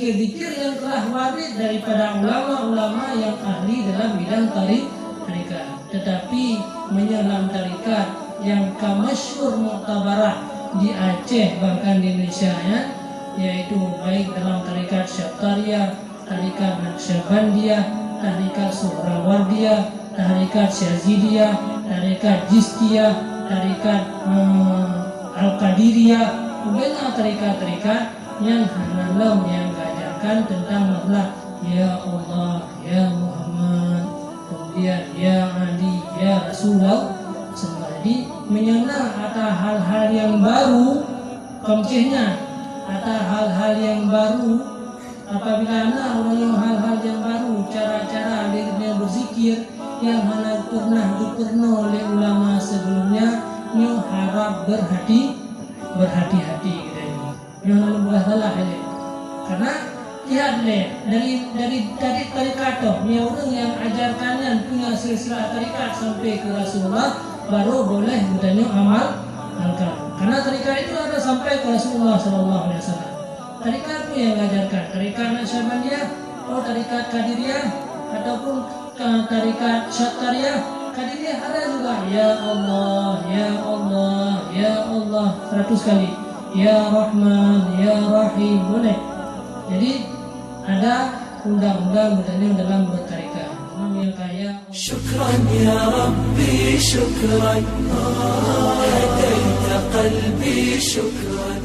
zikir-zikir yang telah warid daripada ulama-ulama yang ahli dalam bidang tarikat. Tetapi menyelam tarikat yang kamasyhur mu'tabarah di Aceh bahkan di Indonesia ya, yaitu baik dalam tarikat Syabtariyah, tarikat Naqsyabandiyah, tarikat Suhrawardiyah, tarikat Syazidiyah, tarikat Jistiyah, tarikat Al-Qadiriyah, banyak tarikat-tarikat yang hanalam yang mengajarkan tentang masalah ya Allah, ya Muhammad, kemudian ya Ali, ya Rasulullah. Jadi menyenang atas hal-hal yang baru, komcehnya atas hal-hal yang baru. Apabila orang yang hal-hal yang baru, cara-cara dia berzikir yang mana pernah dipernah oleh ulama sebelumnya, ni harap berhati-hati gitu ini. Yang lebih salah ini. Karena lihat dari tarikat ni orang yang ajarkannya punya silsilah tarikat sampai ke Rasulullah baru boleh bertanya amalkan. Karena tarikat itu ada sampai ke Rasulullah sallallahu alaihi wasallam. Tarikat itu yang mengajarkan, tarikat Naqsyabandiyah, tarikat Qadiriyah ataupun tarikat Syabtariyah. Qadiriyah ada juga ya Allah, ya Allah, ya Allah 100 kali. Ya Rahman, ya Rahim boleh. Jadi ada undang-undang bertanya dalam bertarikat. Yang kaya. Syukran ya Rabbi, syukran. Hadaita qalbi, syukran.